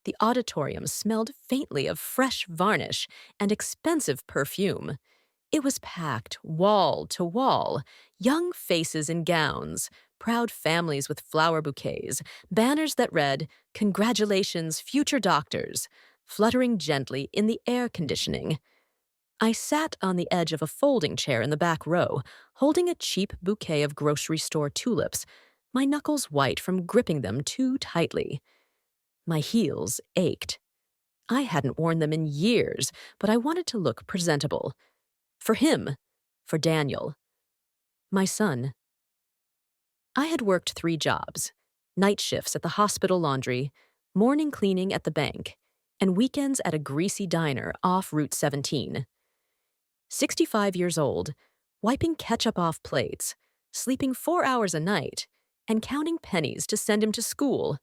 The auditorium smelled faintly of fresh varnish and expensive perfume. It was packed wall to wall, young faces in gowns, proud families with flower bouquets, banners that read, "Congratulations, future doctors," fluttering gently in the air conditioning. I sat on the edge of a folding chair in the back row, holding a cheap bouquet of grocery store tulips, my knuckles white from gripping them too tightly. My heels ached. I hadn't worn them in years, but I wanted to look presentable. For him, for Daniel, my son. I had worked 3 jobs: night shifts at the hospital laundry, morning cleaning at the bank, and weekends at a greasy diner off Route 17. 65 years old, wiping ketchup off plates, sleeping 4 hours a night, and counting pennies to send him to school.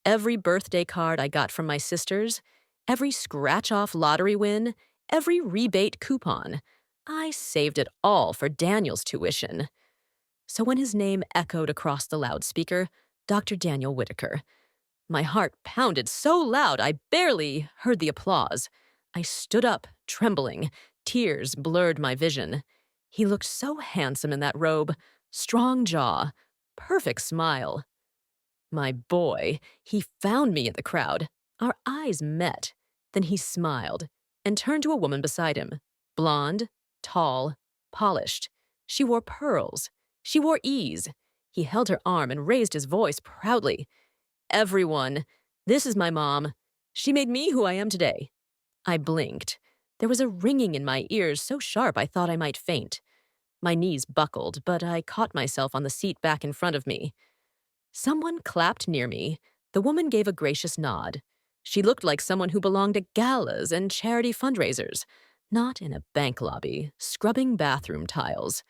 Every birthday card I got from my sisters, every scratch-off lottery win, every rebate coupon. I saved it all for Daniel's tuition. So when his name echoed across the loudspeaker, Dr. Daniel Whitaker, my heart pounded so loud I barely heard the applause. I stood up, trembling. Tears blurred my vision. He looked so handsome in that robe, strong jaw, perfect smile. My boy, he found me in the crowd. Our eyes met. Then he smiled and turned to a woman beside him. Blonde, tall, polished. She wore pearls. She wore ease. He held her arm and raised his voice proudly. "Everyone, this is my mom. She made me who I am today." I blinked. There was a ringing in my ears so sharp I thought I might faint. My knees buckled, but I caught myself on the seat back in front of me. Someone clapped near me. The woman gave a gracious nod. She looked like someone who belonged at galas and charity fundraisers, not in a bank lobby, scrubbing bathroom tiles.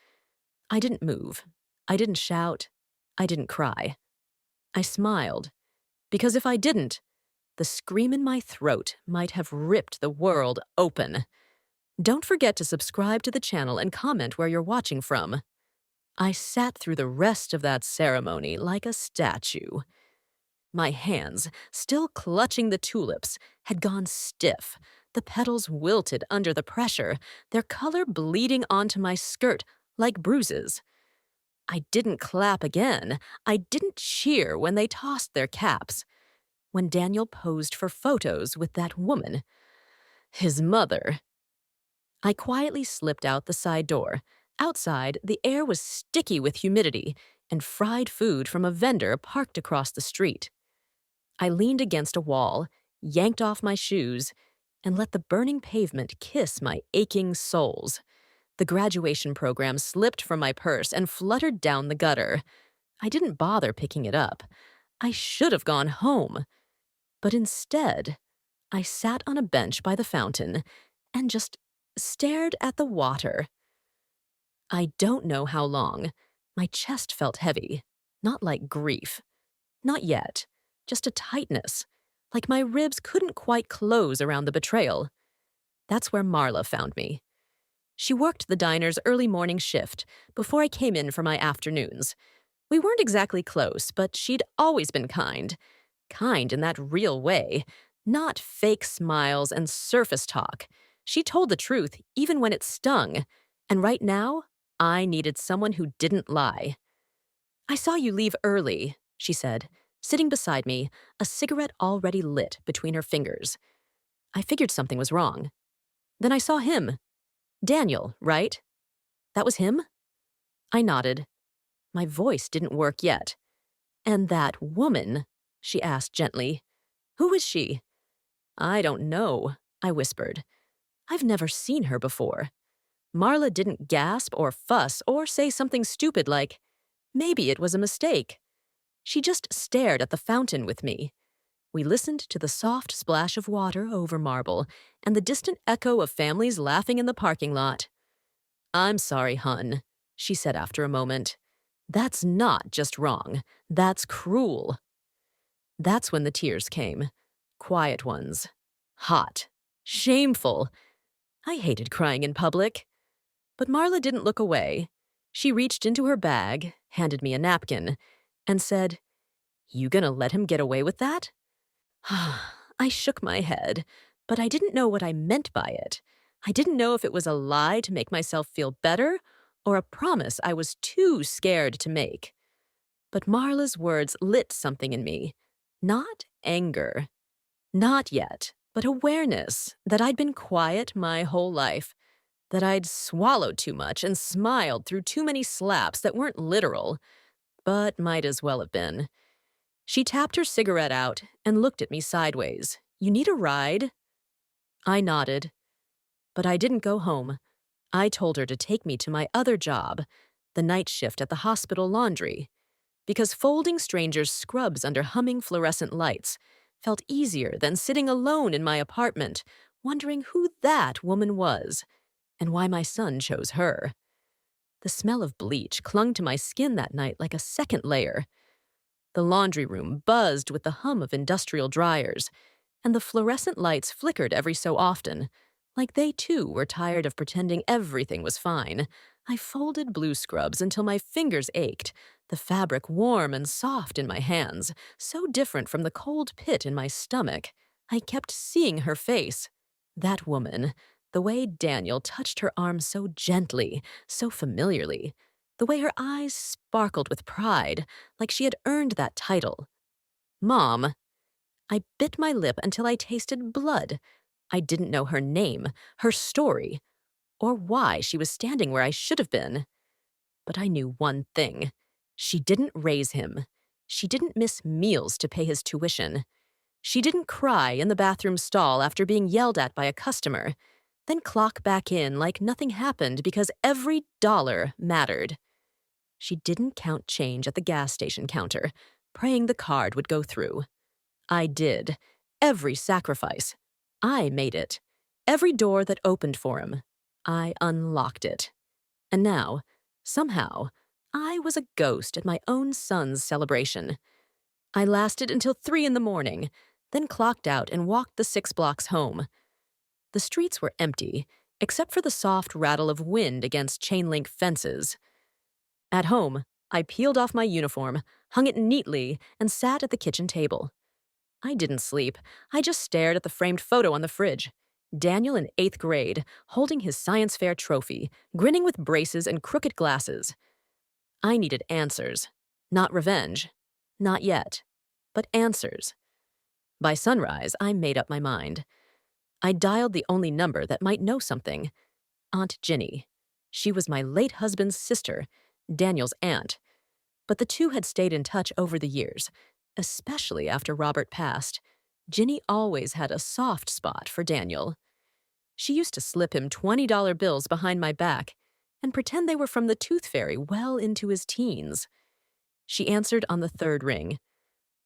I didn't move. I didn't shout. I didn't cry. I smiled, because if I didn't, the scream in my throat might have ripped the world open. Don't forget to subscribe to the channel and comment where you're watching from. I sat through the rest of that ceremony like a statue. My hands, still clutching the tulips, had gone stiff. The petals wilted under the pressure, their color bleeding onto my skirt like bruises. I didn't clap again. I didn't cheer when they tossed their caps. When Daniel posed for photos with that woman, his mother. I quietly slipped out the side door. Outside, the air was sticky with humidity and fried food from a vendor parked across the street. I leaned against a wall, yanked off my shoes, and let the burning pavement kiss my aching soles. The graduation program slipped from my purse and fluttered down the gutter. I didn't bother picking it up. I should have gone home. But instead, I sat on a bench by the fountain and just stared at the water. I don't know how long. My chest felt heavy, not like grief. Not yet, just a tightness, like my ribs couldn't quite close around the betrayal. That's where Marla found me. She worked the diner's early morning shift before I came in for my afternoons. We weren't exactly close, but she'd always been kind. Kind in that real way, not fake smiles and surface talk. She told the truth even when it stung, and right now, I needed someone who didn't lie. "I saw you leave early," she said, sitting beside me, a cigarette already lit between her fingers. I figured something was wrong. Then I saw him. Daniel, right? That was him? I nodded. My voice didn't work yet. "And that woman?" she asked gently. "Who is she?" "I don't know," I whispered. "I've never seen her before." Marla didn't gasp or fuss or say something stupid like, "Maybe it was a mistake." She just stared at the fountain with me. We listened to the soft splash of water over marble and the distant echo of families laughing in the parking lot. "I'm sorry, hun," she said after a moment. "That's not just wrong. That's cruel." That's when the tears came. Quiet ones. Hot. Shameful. I hated crying in public. But Marla didn't look away. She reached into her bag, handed me a napkin, and said, "You gonna let him get away with that?" I shook my head, but I didn't know what I meant by it. I didn't know if it was a lie to make myself feel better or a promise I was too scared to make. But Marla's words lit something in me. Not anger. Not yet, but awareness that I'd been quiet my whole life, that I'd swallowed too much and smiled through too many slaps that weren't literal, but might as well have been. She tapped her cigarette out and looked at me sideways. You need a ride? I nodded, but I didn't go home. I told her to take me to my other job, the night shift at the hospital laundry, because folding strangers' scrubs under humming fluorescent lights felt easier than sitting alone in my apartment, wondering who that woman was and why my son chose her. The smell of bleach clung to my skin that night like a second layer. The laundry room buzzed with the hum of industrial dryers, and the fluorescent lights flickered every so often, like they too were tired of pretending everything was fine. I folded blue scrubs until my fingers ached, the fabric warm and soft in my hands, so different from the cold pit in my stomach. I kept seeing her face. That woman, the way Daniel touched her arm so gently, so familiarly, the way her eyes sparkled with pride, like she had earned that title. Mom. I bit my lip until I tasted blood. I didn't know her name, her story, or why she was standing where I should have been. But I knew one thing. She didn't raise him. She didn't miss meals to pay his tuition. She didn't cry in the bathroom stall after being yelled at by a customer, then clock back in like nothing happened because every dollar mattered. She didn't count change at the gas station counter, praying the card would go through. I did. Every sacrifice. I made it. Every door that opened for him. I unlocked it. And now, somehow, I was a ghost at my own son's celebration. I lasted until 3 in the morning, then clocked out and walked the 6 blocks home. The streets were empty, except for the soft rattle of wind against chain-link fences. At home, I peeled off my uniform, hung it neatly, and sat at the kitchen table. I didn't sleep. I just stared at the framed photo on the fridge. Daniel in 8th grade, holding his science fair trophy, grinning with braces and crooked glasses. I needed answers. Not revenge. Not yet. But answers. By sunrise, I made up my mind. I dialed the only number that might know something. Aunt Ginny. She was my late husband's sister, Daniel's aunt. But the two had stayed in touch over the years, especially after Robert passed. Ginny always had a soft spot for Daniel. She used to slip him $20 bills behind my back and pretend they were from the tooth fairy well into his teens. She answered on the 3rd ring.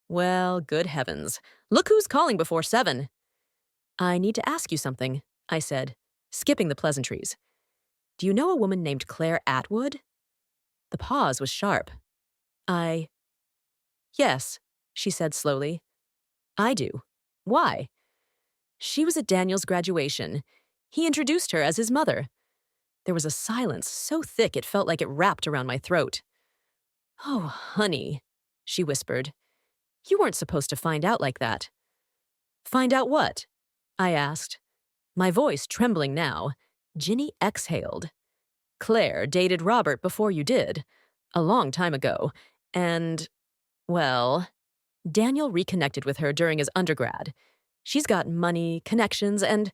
Well, good heavens. Look who's calling before 7. I need to ask you something, I said, skipping the pleasantries. Do you know a woman named Claire Atwood? The pause was sharp. Yes, she said slowly. I do. Why? She was at Daniel's graduation. He introduced her as his mother. There was a silence so thick it felt like it wrapped around my throat. Oh, honey, she whispered. You weren't supposed to find out like that. Find out what? I asked. My voice trembling now. Ginny exhaled. Claire dated Robert before you did. A long time ago. And, well, Daniel reconnected with her during his undergrad. She's got money, connections, and,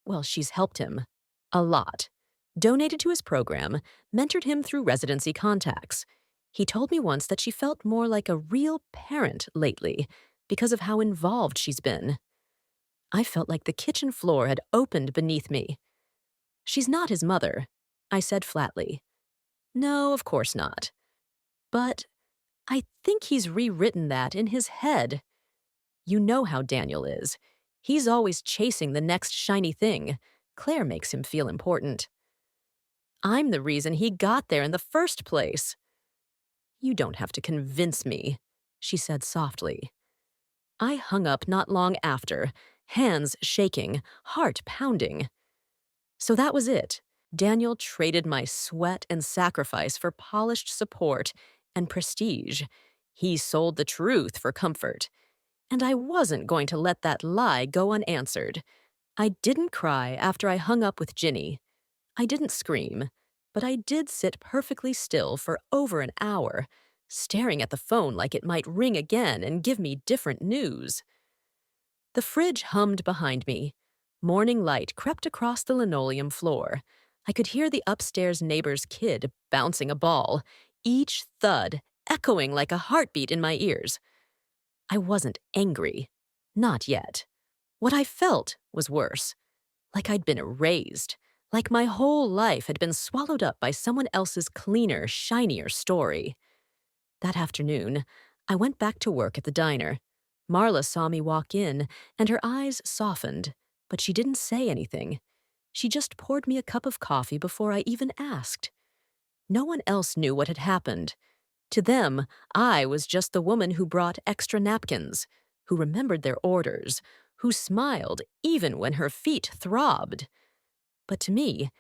well, she's helped him. A lot. Donated to his program, mentored him through residency contacts. He told me once that she felt more like a real parent lately because of how involved she's been. I felt like the kitchen floor had opened beneath me. She's not his mother, I said flatly. No, of course not. But I think he's rewritten that in his head. You know how Daniel is. He's always chasing the next shiny thing. Claire makes him feel important. I'm the reason he got there in the first place. You don't have to convince me, she said softly. I hung up not long after, hands shaking, heart pounding. So that was it. Daniel traded my sweat and sacrifice for polished support and prestige. He sold the truth for comfort. and I wasn't going to let that lie go unanswered. I didn't cry after I hung up with Ginny. I didn't scream, but I did sit perfectly still for over an hour, staring at the phone like it might ring again and give me different news. The fridge hummed behind me. Morning light crept across the linoleum floor. I could hear the upstairs neighbor's kid bouncing a ball, each thud echoing like a heartbeat in my ears. I wasn't angry. Not yet. What I felt was worse. Like I'd been erased. Like my whole life had been swallowed up by someone else's cleaner, shinier story. That afternoon, I went back to work at the diner. Marla saw me walk in, and her eyes softened, but she didn't say anything. She just poured me a cup of coffee before I even asked. No one else knew what had happened. To them, I was just the woman who brought extra napkins, who remembered their orders, who smiled even when her feet throbbed. But to me,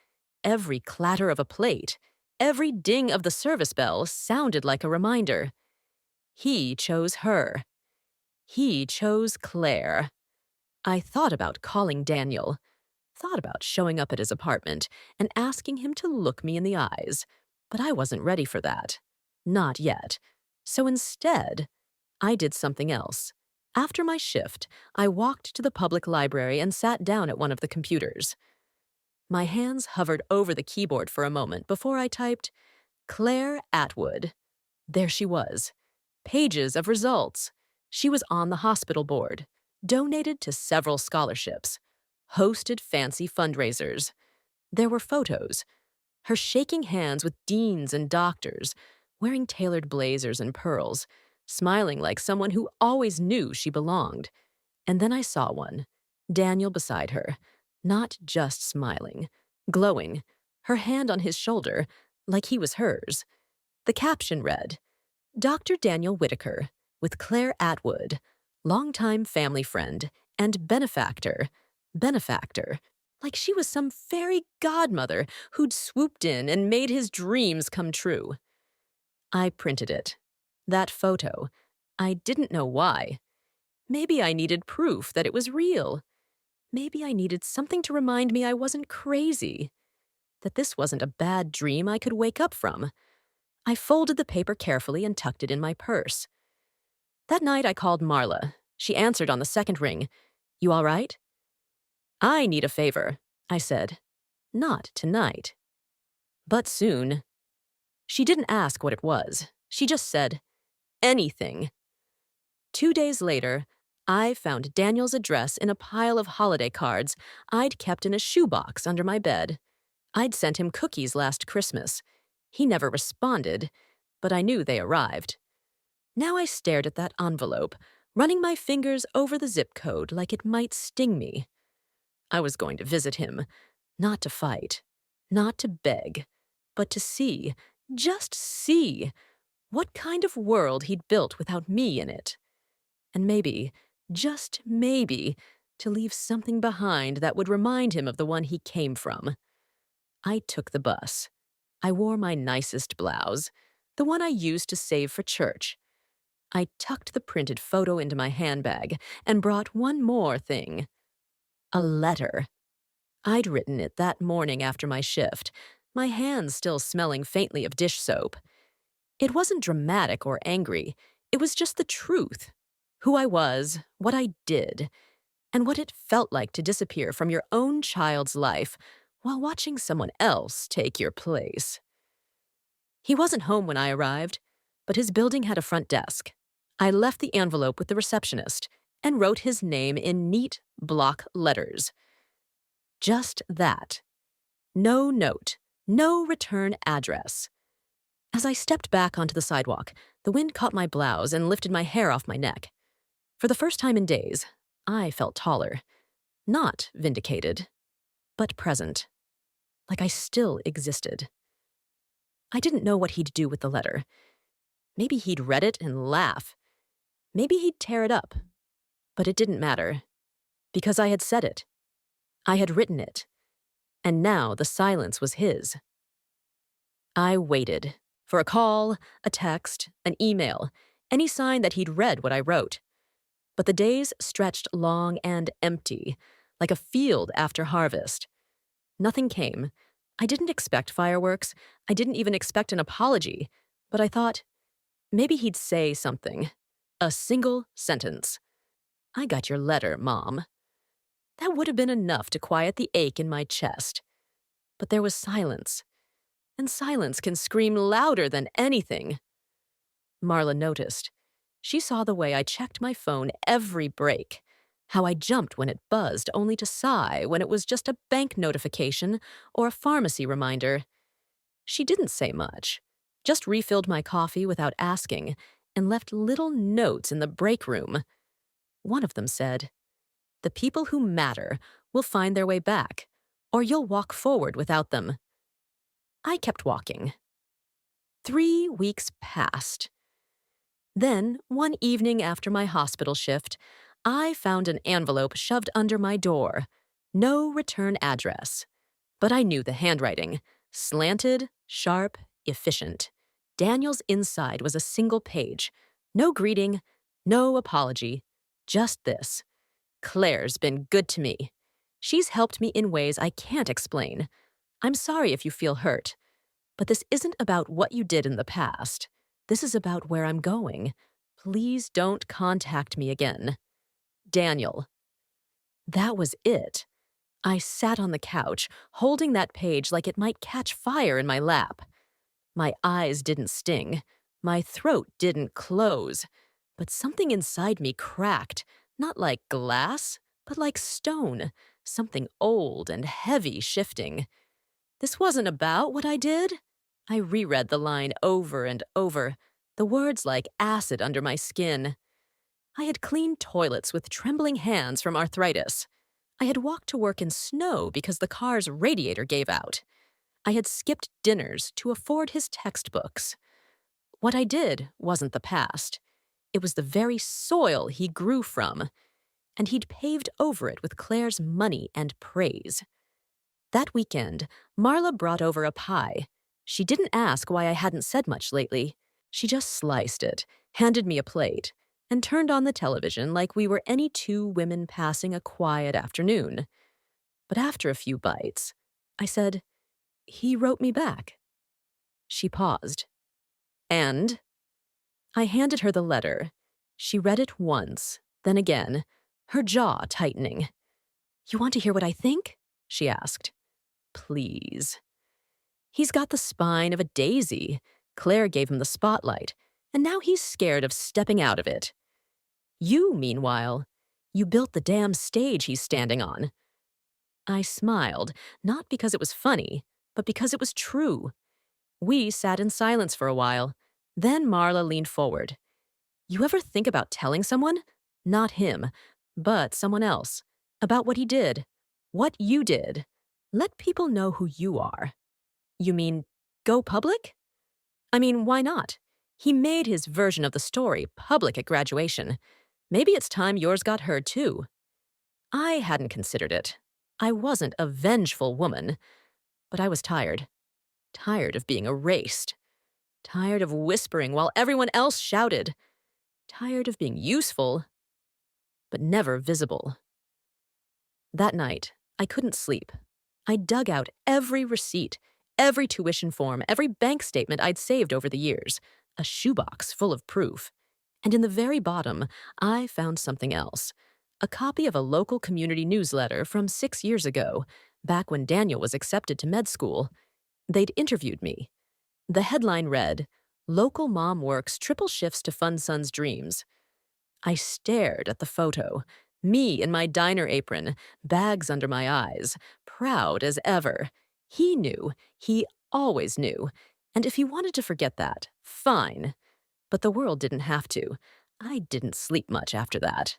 every clatter of a plate, every ding of the service bell sounded like a reminder. He chose her. He chose Claire. I thought about calling Daniel, thought about showing up at his apartment and asking him to look me in the eyes, but I wasn't ready for that. Not yet. So instead, I did something else. After my shift, I walked to the public library and sat down at one of the computers. My hands hovered over the keyboard for a moment before I typed, Claire Atwood. There she was. Pages of results. She was on the hospital board, donated to several scholarships, hosted fancy fundraisers. There were photos. Her shaking hands with deans and doctors, wearing tailored blazers and pearls, smiling like someone who always knew she belonged. And then I saw one, Daniel beside her, not just smiling, glowing, her hand on his shoulder, like he was hers. The caption read, Dr. Daniel Whitaker, with Claire Atwood, longtime family friend and benefactor, like she was some fairy godmother who'd swooped in and made his dreams come true. I printed it. That photo. I didn't know why. Maybe I needed proof that it was real. Maybe I needed something to remind me I wasn't crazy, that this wasn't a bad dream I could wake up from. I folded the paper carefully and tucked it in my purse. That night I called Marla. She answered on the second ring. You all right? I need a favor, I said. Not tonight. But soon. She didn't ask what it was. She just said, anything. 2 days later, I found Daniel's address in a pile of holiday cards I'd kept in a shoebox under my bed. I'd sent him cookies last Christmas. He never responded, but I knew they arrived. Now I stared at that envelope, running my fingers over the zip code like it might sting me. I was going to visit him, not to fight, not to beg, but to see, just see, what kind of world he'd built without me in it. And maybe, just maybe, to leave something behind that would remind him of the one he came from. I took the bus. I wore my nicest blouse, the one I used to save for church. I tucked the printed photo into my handbag and brought one more thing. A letter. I'd written it that morning after my shift, my hands still smelling faintly of dish soap. It wasn't dramatic or angry. It was just the truth. Who I was, what I did, and what it felt like to disappear from your own child's life while watching someone else take your place. He wasn't home when I arrived, but his building had a front desk. I left the envelope with the receptionist and wrote his name in neat block letters. Just that. No note, no return address. As I stepped back onto the sidewalk, the wind caught my blouse and lifted my hair off my neck. For the first time in days, I felt taller. Not vindicated, but present. Like I still existed. I didn't know what he'd do with the letter. Maybe he'd read it and laugh. Maybe he'd tear it up. But it didn't matter. Because I had said it. I had written it. And now the silence was his. I waited. For a call, a text, an email, any sign that he'd read what I wrote. But the days stretched long and empty, like a field after harvest. Nothing came. I didn't expect fireworks. I didn't even expect an apology. But I thought, maybe he'd say something. A single sentence. "I got your letter, Mom." That would have been enough to quiet the ache in my chest. But there was silence. And silence can scream louder than anything. Marla noticed. She saw the way I checked my phone every break, how I jumped when it buzzed only to sigh when it was just a bank notification or a pharmacy reminder. She didn't say much, just refilled my coffee without asking and left little notes in the break room. One of them said, "The people who matter will find their way back, or you'll walk forward without them." I kept walking. 3 weeks passed. Then, one evening after my hospital shift, I found an envelope shoved under my door. No return address. But I knew the handwriting. Slanted, sharp, efficient. Daniel's inside was a single page. No greeting, no apology. Just this. "Claire's been good to me. She's helped me in ways I can't explain. I'm sorry if you feel hurt. But this isn't about what you did in the past. This is about where I'm going. Please don't contact me again. Daniel." That was it. I sat on the couch, holding that page like it might catch fire in my lap. My eyes didn't sting. My throat didn't close. But something inside me cracked, not like glass, but like stone, something old and heavy shifting. This wasn't about what I did. I reread the line over and over, the words like acid under my skin. I had cleaned toilets with trembling hands from arthritis. I had walked to work in snow because the car's radiator gave out. I had skipped dinners to afford his textbooks. What I did wasn't the past. It was the very soil he grew from, and he'd paved over it with Claire's money and praise. That weekend, Marla brought over a pie. She didn't ask why I hadn't said much lately. She just sliced it, handed me a plate, and turned on the television like we were any two women passing a quiet afternoon. But after a few bites, I said, "He wrote me back." She paused. "And?" I handed her the letter. She read it once, then again, her jaw tightening. "You want to hear what I think?" she asked. "Please." He's got the spine of a daisy. Claire gave him the spotlight, and now he's scared of stepping out of it. You, meanwhile, you built the damn stage he's standing on. I smiled, not because it was funny, but because it was true. We sat in silence for a while. Then Marla leaned forward. "You ever think about telling someone? Not him, but someone else. About what he did. What you did. Let people know who you are." "You mean, go public?" "I mean, why not? He made his version of the story public at graduation. Maybe it's time yours got heard too." I hadn't considered it. I wasn't a vengeful woman. But I was tired. Tired of being erased. Tired of whispering while everyone else shouted. Tired of being useful, but never visible. That night, I couldn't sleep. I dug out every receipt, every tuition form, every bank statement I'd saved over the years, a shoebox full of proof. And in the very bottom, I found something else. A copy of a local community newsletter from 6 years ago, back when Daniel was accepted to med school. They'd interviewed me. The headline read, "Local mom works triple shifts to fund son's dreams." I stared at the photo, me in my diner apron, bags under my eyes, proud as ever. He knew, he always knew, and if he wanted to forget that, fine. But the world didn't have to. I didn't sleep much after that.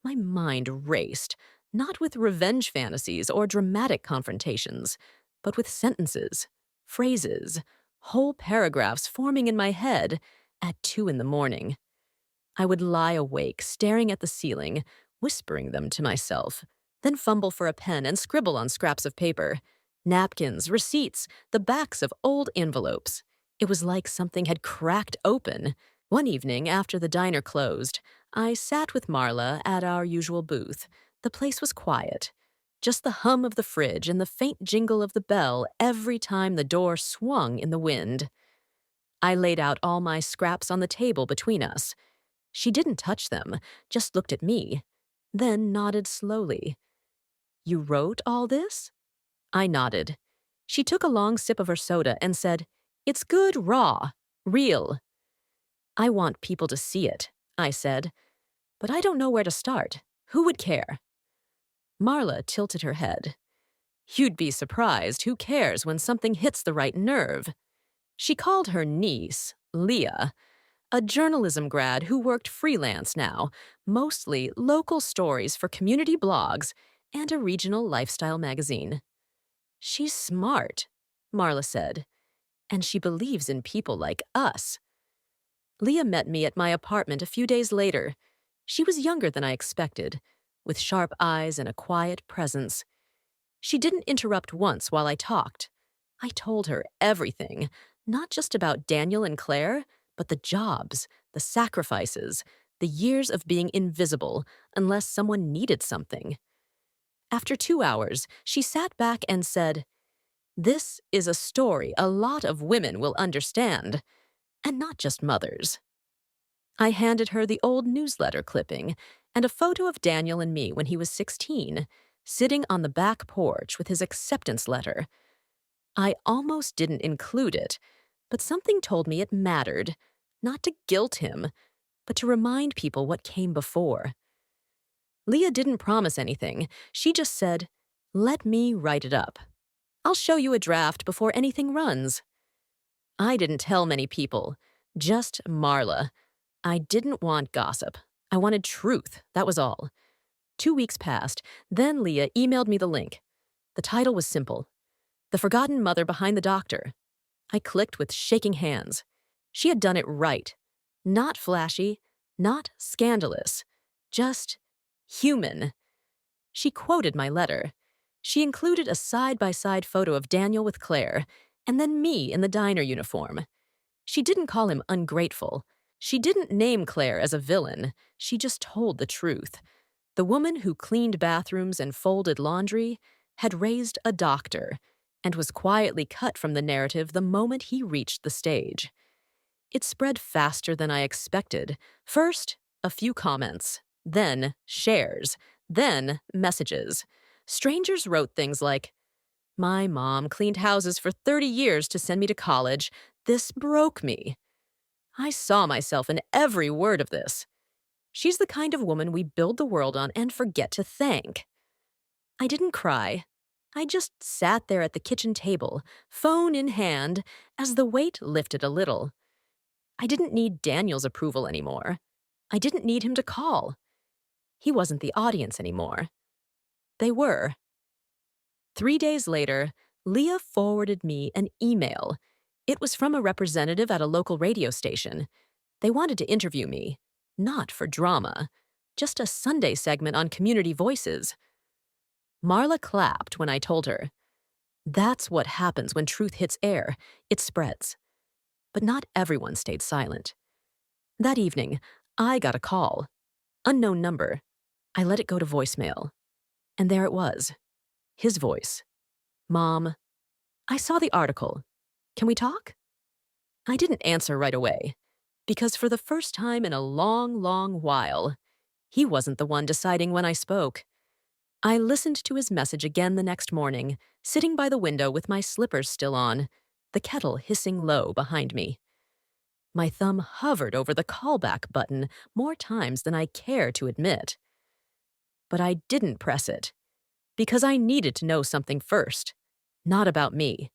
My mind raced, not with revenge fantasies or dramatic confrontations, but with sentences, phrases, whole paragraphs forming in my head at 2 a.m. I would lie awake, staring at the ceiling, whispering them to myself, then fumble for a pen and scribble on scraps of paper. Napkins, receipts, the backs of old envelopes. It was like something had cracked open. One evening, after the diner closed, I sat with Marla at our usual booth. The place was quiet. Just the hum of the fridge and the faint jingle of the bell every time the door swung in the wind. I laid out all my scraps on the table between us. She didn't touch them, just looked at me, then nodded slowly. "You wrote all this?" I nodded. She took a long sip of her soda and said, "It's good raw, real." "I want people to see it," I said, "but I don't know where to start. Who would care?" Marla tilted her head. "You'd be surprised who cares when something hits the right nerve." She called her niece, Leah, a journalism grad who worked freelance now, mostly local stories for community blogs and a regional lifestyle magazine. "She's smart," Marla said, "and she believes in people like us." Leah met me at my apartment a few days later. She was younger than I expected, with sharp eyes and a quiet presence. She didn't interrupt once while I talked. I told her everything, not just about Daniel and Claire, but the jobs, the sacrifices, the years of being invisible unless someone needed something. After 2 hours, she sat back and said, "This is a story a lot of women will understand, and not just mothers." I handed her the old newsletter clipping and a photo of Daniel and me when he was 16, sitting on the back porch with his acceptance letter. I almost didn't include it, but something told me it mattered, not to guilt him, but to remind people what came before. Leah didn't promise anything. She just said, "Let me write it up. I'll show you a draft before anything runs." I didn't tell many people, just Marla. I didn't want gossip. I wanted truth, that was all. 2 weeks passed, then Leah emailed me the link. The title was simple: "The Forgotten Mother Behind the Doctor." I clicked with shaking hands. She had done it right. Not flashy, not scandalous, just human. She quoted my letter. She included a side-by-side photo of Daniel with Claire, and then me in the diner uniform. She didn't call him ungrateful. She didn't name Claire as a villain. She just told the truth. The woman who cleaned bathrooms and folded laundry had raised a doctor and was quietly cut from the narrative the moment he reached the stage. It spread faster than I expected. First, a few comments, then shares, then messages. Strangers wrote things like, "My mom cleaned houses for 30 years to send me to college. This broke me." I saw myself in every word of this. She's the kind of woman we build the world on and forget to thank. I didn't cry. I just sat there at the kitchen table, phone in hand, as the weight lifted a little. I didn't need Daniel's approval anymore. I didn't need him to call. He wasn't the audience anymore. They were. 3 days later, Leah forwarded me an email. It was from a representative at a local radio station. They wanted to interview me, not for drama, just a Sunday segment on Community Voices. Marla clapped when I told her. That's what happens when truth hits air. It spreads. But not everyone stayed silent. That evening, I got a call. Unknown number. I let it go to voicemail. And there it was. His voice. "Mom, I saw the article. Can we talk?" I didn't answer right away, because for the first time in a long, long while, he wasn't the one deciding when I spoke. I listened to his message again the next morning, sitting by the window with my slippers still on, the kettle hissing low behind me. My thumb hovered over the callback button more times than I care to admit. But I didn't press it, because I needed to know something first, not about me.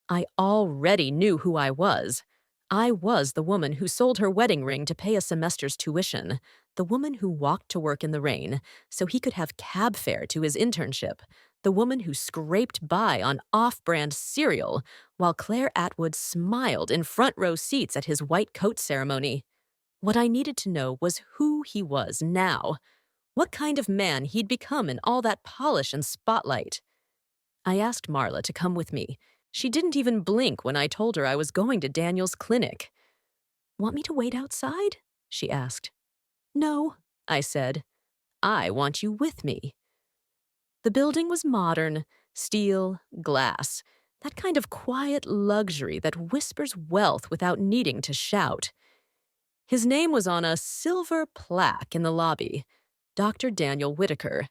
I already knew who I was. I was the woman who sold her wedding ring to pay a semester's tuition, the woman who walked to work in the rain so he could have cab fare to his internship, the woman who scraped by on off-brand cereal while Claire Atwood smiled in front-row seats at his white coat ceremony. What I needed to know was who he was now, what kind of man he'd become in all that polish and spotlight. I asked Marla to come with me. She didn't even blink when I told her I was going to Daniel's clinic. "Want me to wait outside?" she asked. No, I said. I want you with me. The building was modern, steel, glass, that kind of quiet luxury that whispers wealth without needing to shout. His name was on a silver plaque in the lobby, Dr. Daniel Whitaker.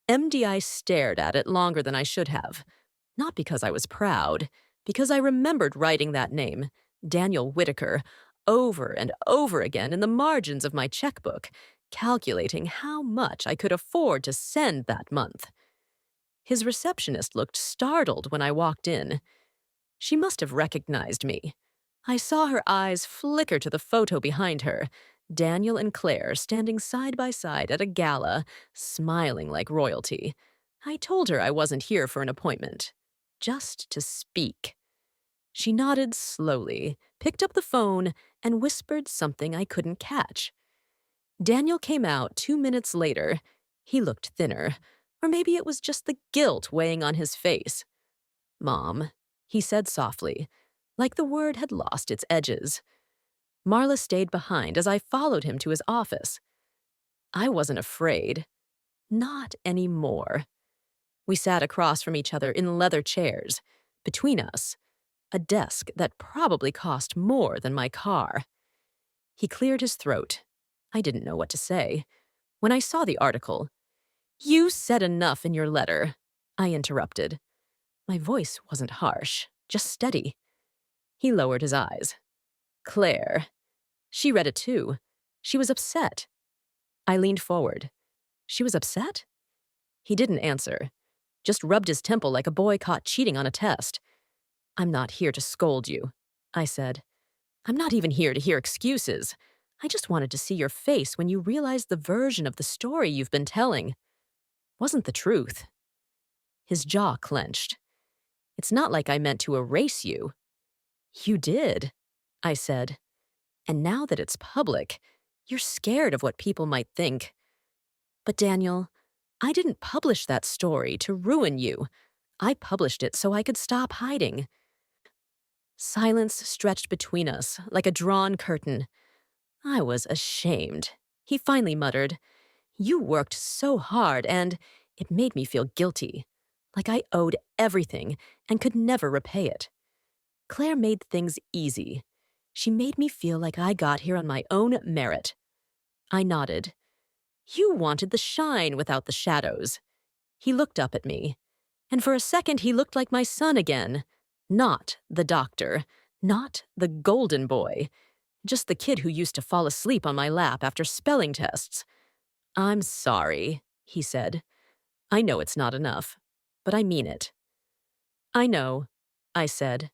MD. I stared at it longer than I should have. Not because I was proud, because I remembered writing that name, Daniel Whitaker, over and over again in the margins of my checkbook, calculating how much I could afford to send that month. His receptionist looked startled when I walked in. She must have recognized me. I saw her eyes flicker to the photo behind her, Daniel and Claire standing side by side at a gala, smiling like royalty. I told her I wasn't here for an appointment, just to speak. She nodded slowly, picked up the phone, and whispered something I couldn't catch. Daniel came out 2 minutes later. He looked thinner, or maybe it was just the guilt weighing on his face. "Mom," he said softly, like the word had lost its edges. Marla stayed behind as I followed him to his office. I wasn't afraid. Not anymore. We sat across from each other in leather chairs. Between us, a desk that probably cost more than my car. He cleared his throat. I didn't know what to say. When I saw the article, "You said enough in your letter," I interrupted. My voice wasn't harsh, just steady. He lowered his eyes. "Claire." She read it too. She was upset. I leaned forward. She was upset? He didn't answer, just rubbed his temple like a boy caught cheating on a test. "I'm not here to scold you," I said. "I'm not even here to hear excuses. I just wanted to see your face when you realized the version of the story you've been telling wasn't the truth." His jaw clenched. "It's not like I meant to erase you." "You did," I said. "And now that it's public, you're scared of what people might think." "But Daniel, I didn't publish that story to ruin you. I published it so I could stop hiding." Silence stretched between us like a drawn curtain. I was ashamed. He finally muttered, "You worked so hard and it made me feel guilty, like I owed everything and could never repay it. Claire made things easy. She made me feel like I got here on my own merit." I nodded. "You wanted the shine without the shadows." He looked up at me, and for a second he looked like my son again. Not the doctor, not the golden boy, just the kid who used to fall asleep on my lap after spelling tests. "I'm sorry," he said. "I know it's not enough, but I mean it." "I know," I said,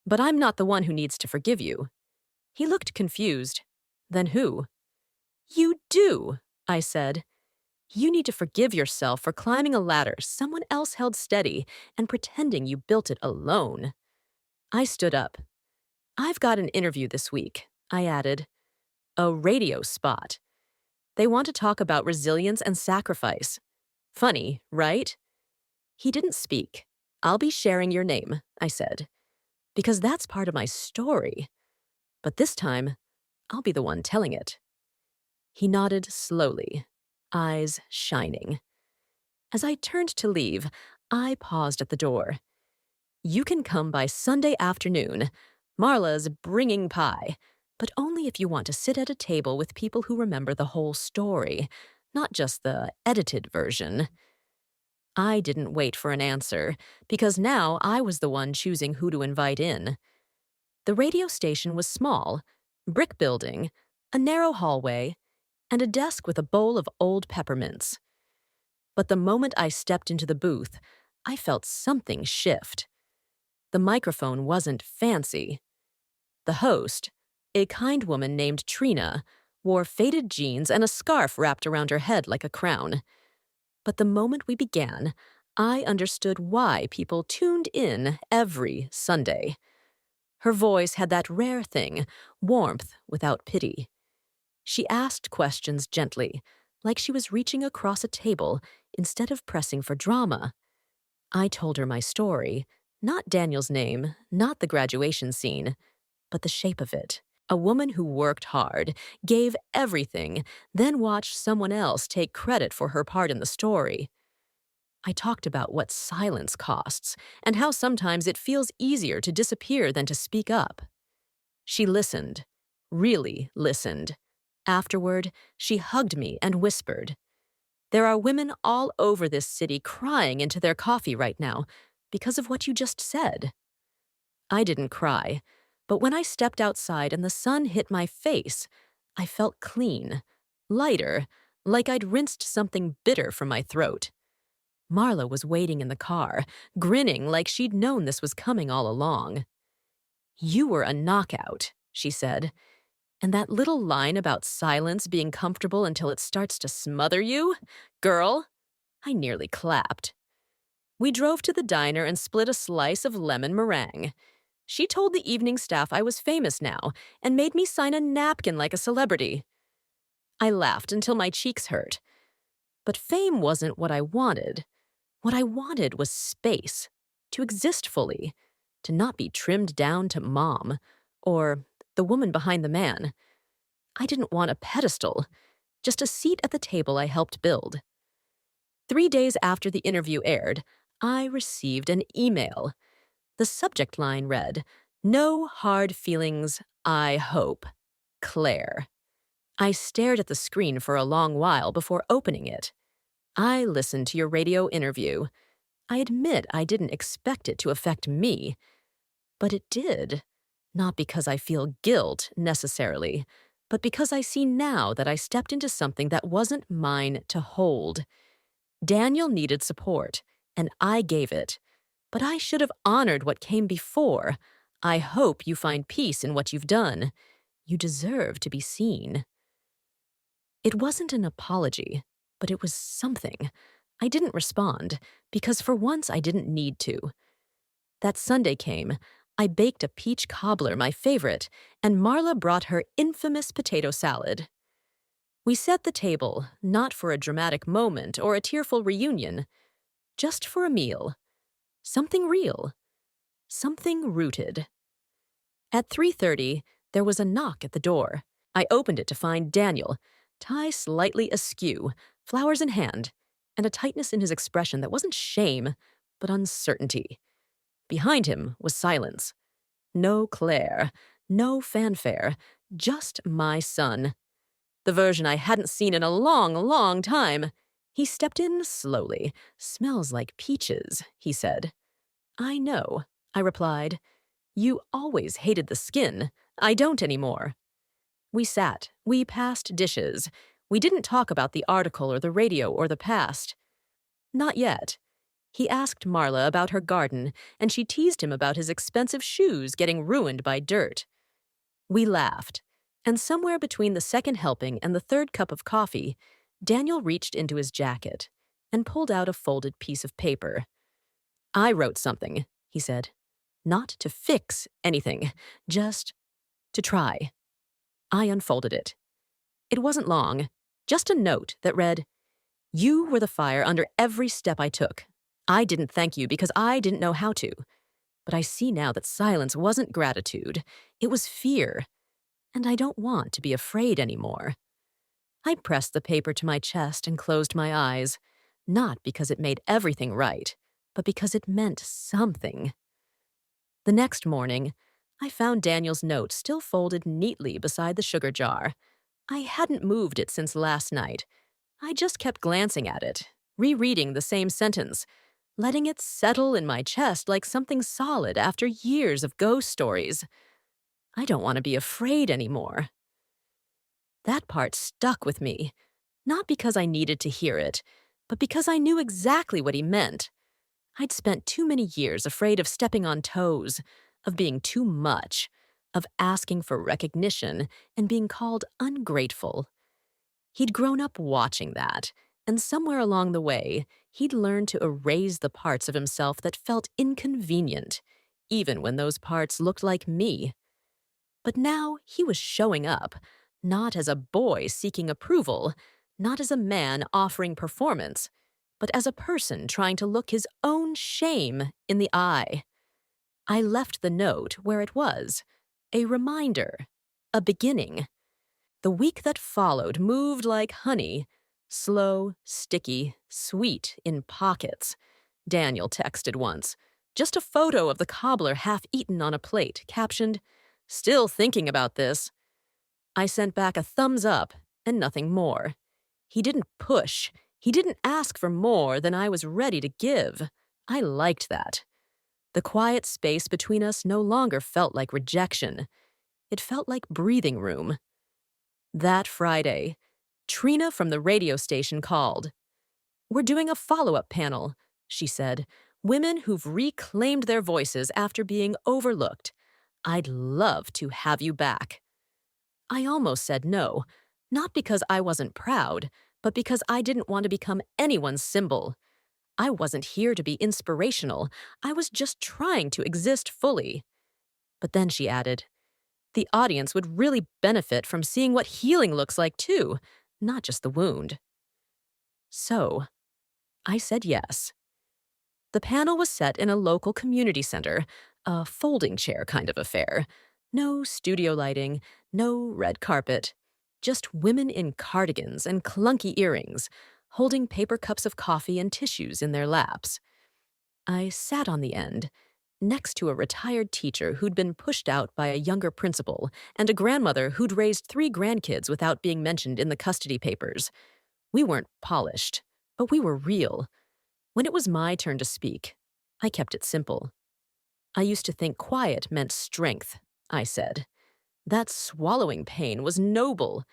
"but I'm not the one who needs to forgive you." He looked confused. "Then who?" "You do," I said. "You need to forgive yourself for climbing a ladder someone else held steady and pretending you built it alone." I stood up. "I've got an interview this week," I added. "A radio spot. They want to talk about resilience and sacrifice. Funny, right?" He didn't speak. "I'll be sharing your name," I said, "because that's part of my story. But this time, I'll be the one telling it." He nodded slowly, eyes shining. As I turned to leave, I paused at the door. "You can come by Sunday afternoon. Marla's bringing pie, but only if you want to sit at a table with people who remember the whole story, not just the edited version." I didn't wait for an answer, because now I was the one choosing who to invite in. The radio station was small, brick building, a narrow hallway, and a desk with a bowl of old peppermints. But the moment I stepped into the booth, I felt something shift. The microphone wasn't fancy. The host, a kind woman named Trina, wore faded jeans and a scarf wrapped around her head like a crown. But the moment we began, I understood why people tuned in every Sunday. Her voice had that rare thing, warmth without pity. She asked questions gently, like she was reaching across a table instead of pressing for drama. I told her my story, not Daniel's name, not the graduation scene, but the shape of it. A woman who worked hard, gave everything, then watched someone else take credit for her part in the story. I talked about what silence costs and how sometimes it feels easier to disappear than to speak up. She listened, really listened. Afterward, she hugged me and whispered, "There are women all over this city crying into their coffee right now because of what you just said." I didn't cry, but when I stepped outside and the sun hit my face, I felt clean, lighter, like I'd rinsed something bitter from my throat. Marla was waiting in the car, grinning like she'd known this was coming all along. "You were a knockout," she said. "And that little line about silence being comfortable until it starts to smother you? Girl!" I nearly clapped. We drove to the diner and split a slice of lemon meringue. She told the evening staff I was famous now and made me sign a napkin like a celebrity. I laughed until my cheeks hurt. But fame wasn't what I wanted. What I wanted was space, to exist fully, to not be trimmed down to mom, or the woman behind the man. I didn't want a pedestal, just a seat at the table I helped build. 3 days after the interview aired, I received an email. The subject line read, "No hard feelings, I hope. Claire." I stared at the screen for a long while before opening it. "I listened to your radio interview. I admit I didn't expect it to affect me, but it did. Not because I feel guilt, necessarily, but because I see now that I stepped into something that wasn't mine to hold. Daniel needed support, and I gave it. But I should have honored what came before. I hope you find peace in what you've done. You deserve to be seen." It wasn't an apology, but it was something. I didn't respond, because for once I didn't need to. That Sunday came. I baked a peach cobbler, my favorite, and Marla brought her infamous potato salad. We set the table, not for a dramatic moment or a tearful reunion, just for a meal. Something real. Something rooted. At 3:30, there was a knock at the door. I opened it to find Daniel, tie slightly askew, flowers in hand, and a tightness in his expression that wasn't shame, but uncertainty. Behind him was silence. No Claire, no fanfare, just my son. The version I hadn't seen in a long, long time. He stepped in slowly. "Smells like peaches," he said. "I know," I replied. "You always hated the skin. I don't anymore." We sat. We passed dishes. We didn't talk about the article or the radio or the past. Not yet. He asked Marla about her garden, and she teased him about his expensive shoes getting ruined by dirt. We laughed, and somewhere between the second helping and the third cup of coffee, Daniel reached into his jacket and pulled out a folded piece of paper. "I wrote something," he said. "Not to fix anything, just to try." I unfolded it. It wasn't long, just a note that read, "You were the fire under every step I took. I didn't thank you because I didn't know how to. But I see now that silence wasn't gratitude, it was fear. And I don't want to be afraid anymore." I pressed the paper to my chest and closed my eyes, not because it made everything right, but because it meant something. The next morning, I found Daniel's note still folded neatly beside the sugar jar. I hadn't moved it since last night. I just kept glancing at it, rereading the same sentence, letting it settle in my chest like something solid after years of ghost stories. I don't want to be afraid anymore. That part stuck with me, not because I needed to hear it, but because I knew exactly what he meant. I'd spent too many years afraid of stepping on toes, of being too much, of asking for recognition and being called ungrateful. He'd grown up watching that, and somewhere along the way, he'd learned to erase the parts of himself that felt inconvenient, even when those parts looked like me. But now he was showing up, not as a boy seeking approval, not as a man offering performance, but as a person trying to look his own shame in the eye. I left the note where it was, a reminder, a beginning. The week that followed moved like honey, slow, sticky, sweet in pockets. Daniel texted once. Just a photo of the cobbler half eaten on a plate, captioned, "Still thinking about this." I sent back a thumbs up and nothing more. He didn't push. He didn't ask for more than I was ready to give. I liked that. The quiet space between us no longer felt like rejection. It felt like breathing room. That Friday, Trina from the radio station called. "We're doing a follow-up panel," she said. "Women who've reclaimed their voices after being overlooked. I'd love to have you back." I almost said no, not because I wasn't proud, but because I didn't want to become anyone's symbol. I wasn't here to be inspirational. I was just trying to exist fully. But then she added, "The audience would really benefit from seeing what healing looks like too, not just the wound." So, I said yes. The panel was set in a local community center, a folding chair kind of affair. No studio lighting, no red carpet. Just women in cardigans and clunky earrings, holding paper cups of coffee and tissues in their laps. I sat on the end, next to a retired teacher who'd been pushed out by a younger principal and a grandmother who'd raised 3 grandkids without being mentioned in the custody papers. We weren't polished, but we were real. When it was my turn to speak, I kept it simple. I used to think quiet meant strength, I said. That swallowing pain was noble.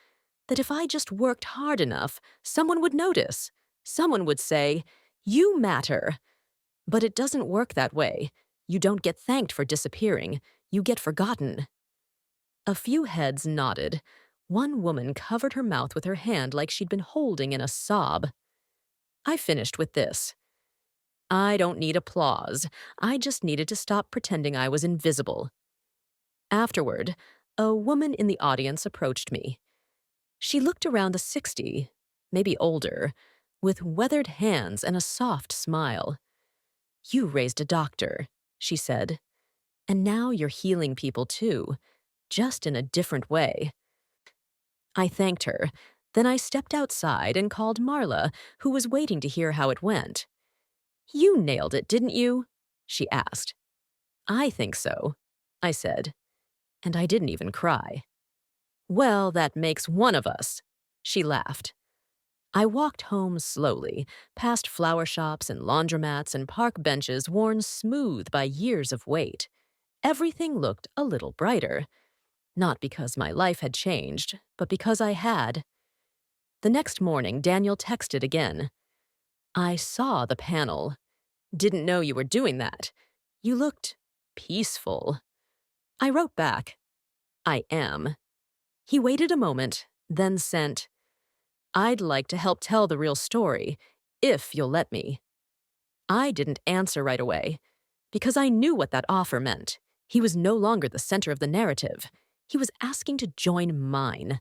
That if I just worked hard enough, someone would notice. Someone would say, "You matter." But it doesn't work that way. You don't get thanked for disappearing. You get forgotten. A few heads nodded. One woman covered her mouth with her hand like she'd been holding in a sob. I finished with this. I don't need applause. I just needed to stop pretending I was invisible. Afterward, a woman in the audience approached me. She looked around the 60, maybe older, with weathered hands and a soft smile. "You raised a doctor," she said. "And now you're healing people too, just in a different way." I thanked her. Then I stepped outside and called Marla, who was waiting to hear how it went. "You nailed it, didn't you?" she asked. "I think so," I said. And I didn't even cry. "Well, that makes one of us," she laughed. I walked home slowly, past flower shops and laundromats and park benches worn smooth by years of wait. Everything looked a little brighter. Not because my life had changed, but because I had. The next morning, Daniel texted again. "I saw the panel. Didn't know you were doing that. You looked peaceful." I wrote back, "I am." He waited a moment, then sent, "I'd like to help tell the real story, if you'll let me." I didn't answer right away, because I knew what that offer meant. He was no longer the center of the narrative. He was asking to join mine.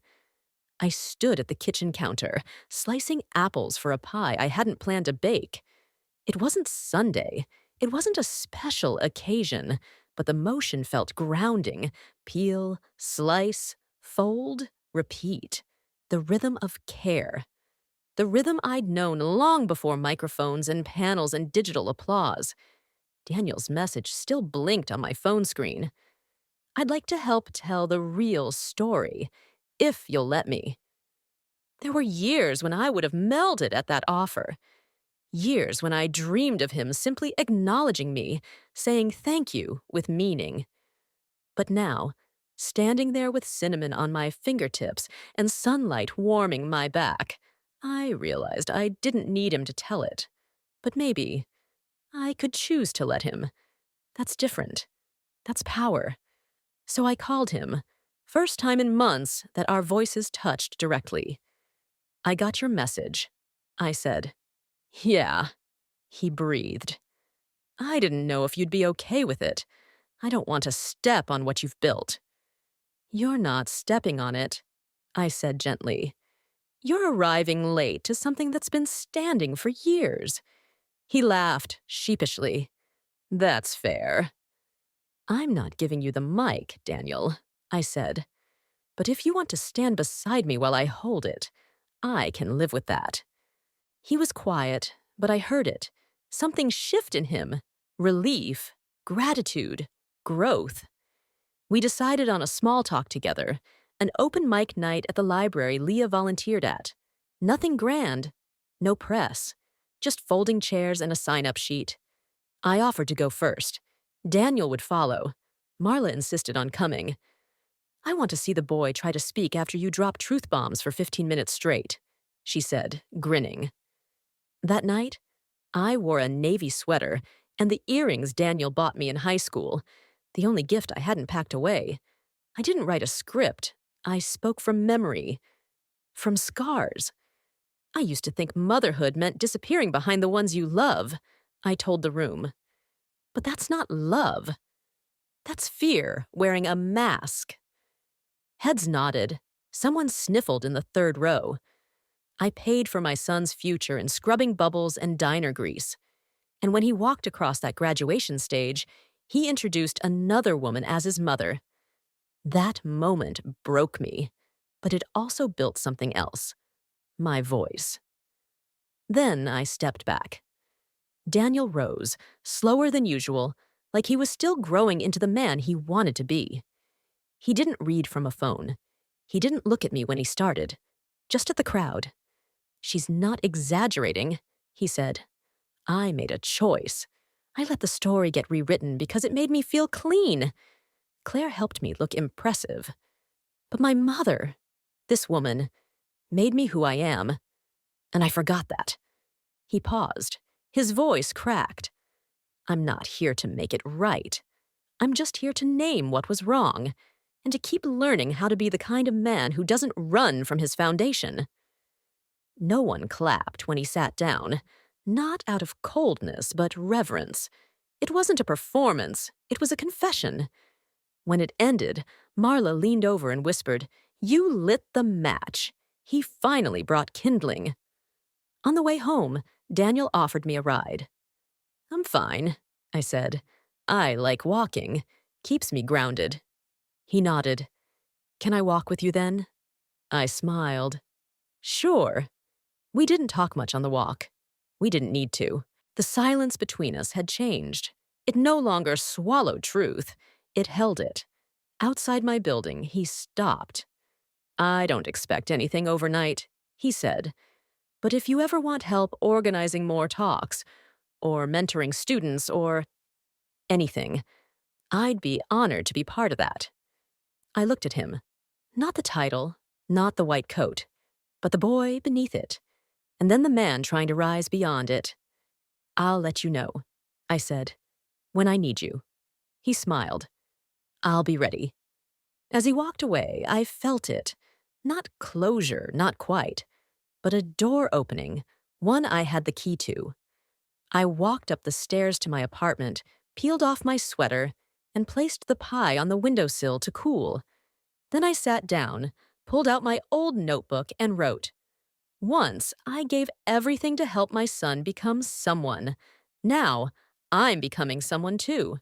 I stood at the kitchen counter, slicing apples for a pie I hadn't planned to bake. It wasn't Sunday. It wasn't a special occasion, but the motion felt grounding. Peel, slice, fold, repeat. The rhythm of care. The rhythm I'd known long before microphones and panels and digital applause. Daniel's message still blinked on my phone screen. "I'd like to help tell the real story, if you'll let me." There were years when I would have melded at that offer. Years when I dreamed of him simply acknowledging me, saying thank you with meaning. But now, standing there with cinnamon on my fingertips and sunlight warming my back, I realized I didn't need him to tell it. But maybe I could choose to let him. That's different. That's power. So I called him. First time in months that our voices touched directly. "I got your message," I said. "Yeah," he breathed. "I didn't know if you'd be okay with it. I don't want to step on what you've built." "You're not stepping on it," I said gently. "You're arriving late to something that's been standing for years." He laughed sheepishly. "That's fair." "I'm not giving you the mic, Daniel," I said. But if you want to stand beside me while I hold it, I can live with that." He was quiet, but I heard it. Something shift in him. Relief, gratitude, growth. We decided on a small talk together, an open mic night at the library Leah volunteered at. Nothing grand, no press, just folding chairs and a sign-up sheet. I offered to go first. Daniel would follow. Marla insisted on coming. "I want to see the boy try to speak after you drop truth bombs for 15 minutes straight," she said, grinning. That night, I wore a navy sweater and the earrings Daniel bought me in high school, the only gift I hadn't packed away. I didn't write a script. I spoke from memory, from scars. "I used to think motherhood meant disappearing behind the ones you love," I told the room. "But that's not love. That's fear wearing a mask." Heads nodded. Someone sniffled in the third row. I paid for my son's future in scrubbing bubbles and diner grease. And when he walked across that graduation stage, he introduced another woman as his mother. That moment broke me, but it also built something else. My voice. Then I stepped back. Daniel rose, slower than usual, like he was still growing into the man he wanted to be. He didn't read from a phone. He didn't look at me when he started, just at the crowd. "She's not exaggerating," he said. "I made a choice. I let the story get rewritten because it made me feel clean. Claire helped me look impressive. But my mother, this woman, made me who I am. And I forgot that." He paused. His voice cracked. "I'm not here to make it right. I'm just here to name what was wrong and to keep learning how to be the kind of man who doesn't run from his foundation." No one clapped when he sat down, not out of coldness, but reverence. It wasn't a performance, it was a confession. When it ended, Marla leaned over and whispered, "You lit the match. He finally brought kindling." On the way home, Daniel offered me a ride. "I'm fine," I said. "I like walking. Keeps me grounded." He nodded. "Can I walk with you then?" I smiled. "Sure." We didn't talk much on the walk. We didn't need to. The silence between us had changed. It no longer swallowed truth. It held it. Outside my building, he stopped. "I don't expect anything overnight," he said. "But if you ever want help organizing more talks, or mentoring students, or anything, I'd be honored to be part of that." I looked at him. Not the title, not the white coat, but the boy beneath it, and then the man trying to rise beyond it. "I'll let you know," I said, "when I need you." He smiled. "I'll be ready." As he walked away, I felt it. Not closure, not quite, but a door opening, one I had the key to. I walked up the stairs to my apartment, peeled off my sweater, and placed the pie on the windowsill to cool. Then I sat down, pulled out my old notebook, and wrote, "Once, I gave everything to help my son become someone. Now, I'm becoming someone too."